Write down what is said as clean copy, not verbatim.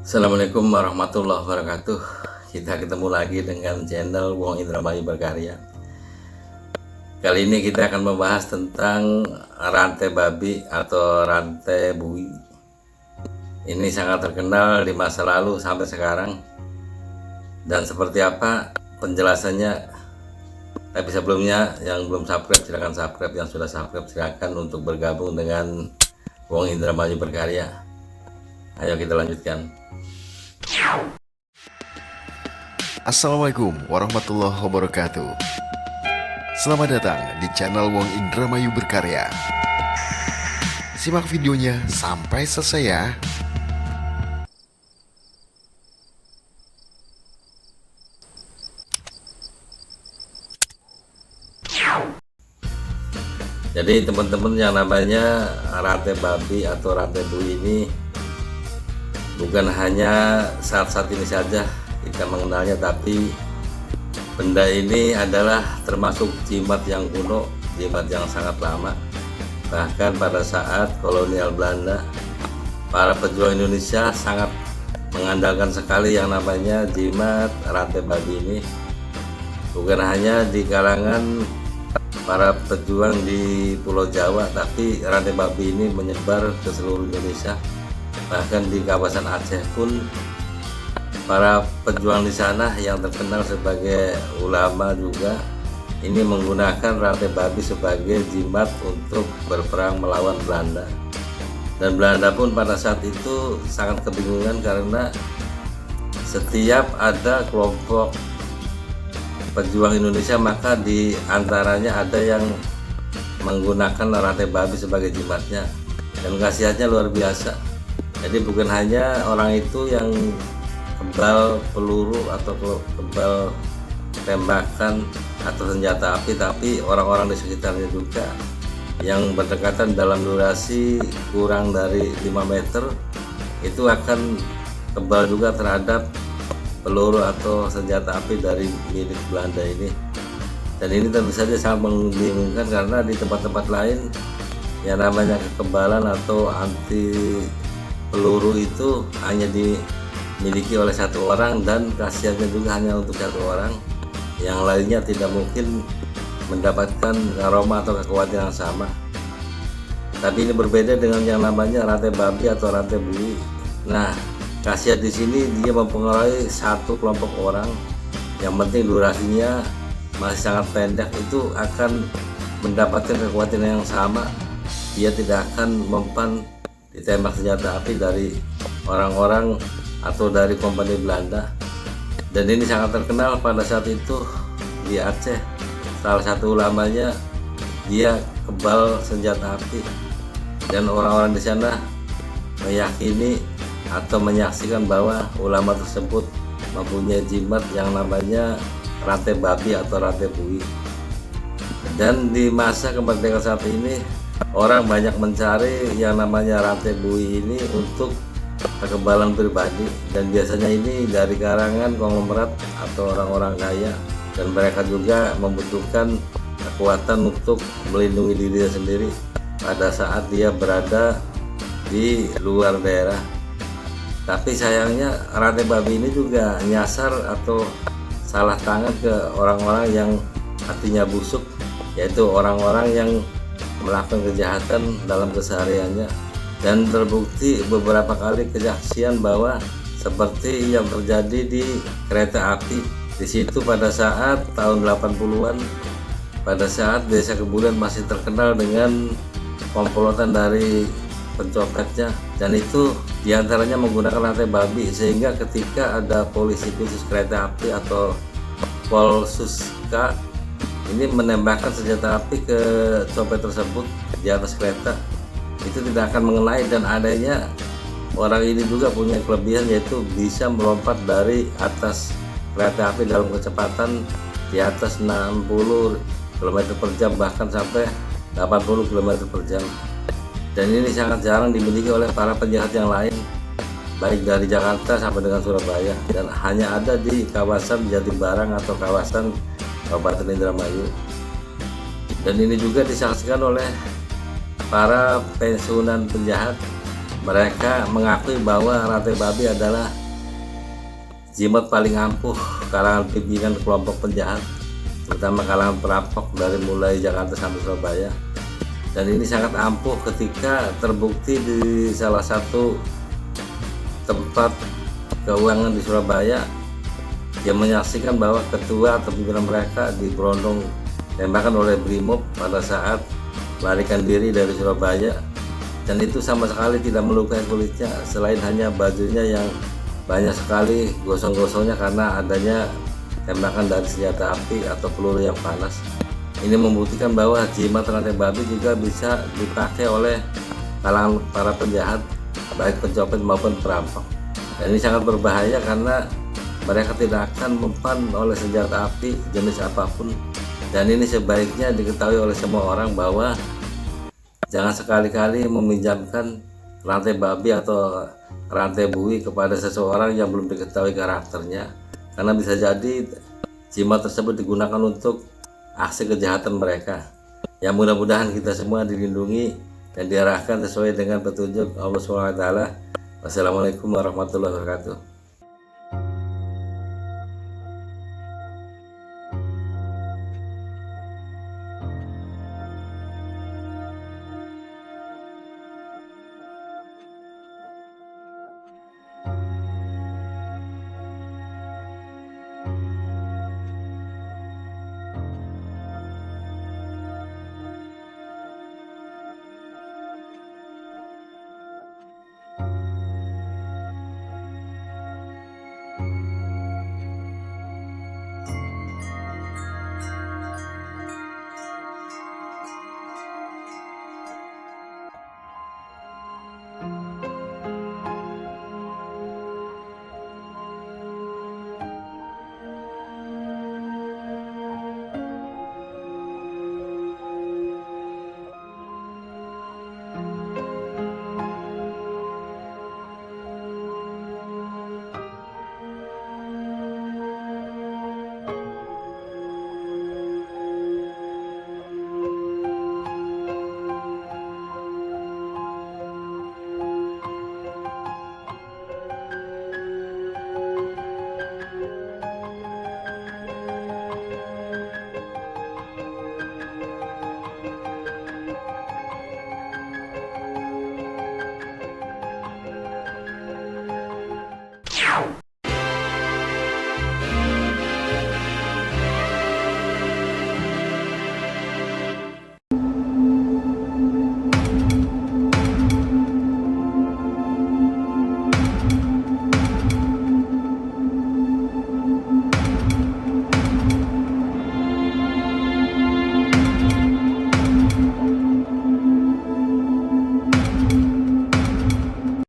Assalamualaikum warahmatullahi wabarakatuh. Kita ketemu lagi dengan channel Wong Indramayu Berkarya. Kali ini kita akan membahas tentang rantai babi atau rantai bui. Ini sangat terkenal di masa lalu sampai sekarang. Dan seperti apa penjelasannya? Tapi sebelumnya yang belum subscribe silahkan subscribe, yang sudah subscribe silahkan untuk bergabung dengan Wong Indramayu Berkarya. Ayo kita lanjutkan. Assalamualaikum warahmatullahi wabarakatuh. Selamat datang di channel Wong Indramayu Berkarya. Simak videonya sampai selesai ya. Jadi teman-teman, yang namanya rantai babi atau rantai bui ini bukan hanya saat-saat ini saja kita mengenalnya, tapi benda ini adalah termasuk jimat yang kuno, jimat yang sangat lama. Bahkan pada saat kolonial Belanda, para pejuang Indonesia sangat mengandalkan sekali yang namanya jimat rantai babi ini. Bukan hanya di kalangan para pejuang di Pulau Jawa, tapi rantai babi ini menyebar ke seluruh Indonesia. Bahkan di kawasan Aceh pun para pejuang di sana yang terkenal sebagai ulama juga ini menggunakan rantai babi sebagai jimat untuk berperang melawan Belanda. Dan Belanda pun pada saat itu sangat kebingungan karena setiap ada kelompok pejuang Indonesia maka di antaranya ada yang menggunakan rantai babi sebagai jimatnya, dan khasiatnya luar biasa. Jadi bukan hanya orang itu yang kebal peluru atau kebal tembakan atau senjata api, tapi orang-orang di sekitarnya juga yang berdekatan dalam durasi kurang dari 5 meter itu akan kebal juga terhadap peluru atau senjata api dari milik Belanda ini. Dan ini tentu saja sangat membingungkan karena di tempat-tempat lain yang namanya kekebalan atau anti peluru itu hanya dimiliki oleh satu orang dan khasiatnya juga hanya untuk satu orang. Yang lainnya tidak mungkin mendapatkan aroma atau kekuatan yang sama. Tapi ini berbeda dengan yang namanya rantai babi atau rantai bui. Nah, khasiat di sini dia mempengaruhi satu kelompok orang. Yang penting durasinya masih sangat pendek, itu akan mendapatkan kekuatan yang sama. Dia tidak akan mempan ditembak senjata api dari orang-orang atau dari kompani Belanda. Dan ini sangat terkenal pada saat itu di Aceh. Salah satu ulamanya dia kebal senjata api, dan orang-orang di sana meyakini atau menyaksikan bahwa ulama tersebut mempunyai jimat yang namanya rantai babi atau rantai bui. Dan di masa kemerdekaan saat ini orang banyak mencari yang namanya rantai bui ini untuk kekebalan pribadi, dan biasanya ini dari karangan konglomerat atau orang-orang kaya, dan mereka juga membutuhkan kekuatan untuk melindungi dirinya sendiri pada saat dia berada di luar daerah. Tapi sayangnya rantai babi ini juga nyasar atau salah tangan ke orang-orang yang hatinya busuk, yaitu orang-orang yang melakukan kejahatan dalam kesehariannya. Dan terbukti beberapa kali kesaksian bahwa seperti yang terjadi di kereta api di situ pada saat tahun 80-an, pada saat Desa Kebulen masih terkenal dengan komplotan dari pencopetnya, dan itu diantaranya menggunakan rantai babi, sehingga ketika ada polisi khusus kereta api atau Polsuska ini menembakkan senjata api ke copet tersebut di atas kereta, itu tidak akan mengenai. Dan adanya orang ini juga punya kelebihan, yaitu bisa melompat dari atas kereta api dalam kecepatan di atas 60 km per jam, bahkan sampai 80 km per jam. Dan ini sangat jarang dimiliki oleh para penjahat yang lain, baik dari Jakarta sampai dengan Surabaya, dan hanya ada di kawasan Jatibarang atau kawasan Kabupaten Indramayu. Dan ini juga disaksikan oleh para pensiunan penjahat mereka mengakui bahwa rantai babi adalah jimat paling ampuh kalangan pimpinan kelompok penjahat, terutama kalangan perampok dari mulai Jakarta sampai Surabaya. Dan ini sangat ampuh ketika terbukti di salah satu tempat keuangan di Surabaya yang menyaksikan bahwa ketua atau pimpinan mereka diberondong tembakan oleh Brimob pada saat melarikan diri dari Surabaya, dan itu sama sekali tidak melukai kulitnya, selain hanya bajunya yang banyak sekali gosong-gosongnya karena adanya tembakan dari senjata api atau peluru yang panas. Ini membuktikan bahwa jimat rantai babi juga bisa dipakai oleh kalangan para penjahat, baik pencopet maupun perampok. Dan ini sangat berbahaya karena mereka tidak akan mempan oleh senjata api jenis apapun. Dan ini sebaiknya diketahui oleh semua orang bahwa jangan sekali-kali meminjamkan rantai babi atau rantai bui kepada seseorang yang belum diketahui karakternya, karena bisa jadi jimat tersebut digunakan untuk aksi kejahatan mereka. Yang mudah-mudahan kita semua dilindungi dan diarahkan sesuai dengan petunjuk Allah SWT. Wassalamualaikum warahmatullahi wabarakatuh.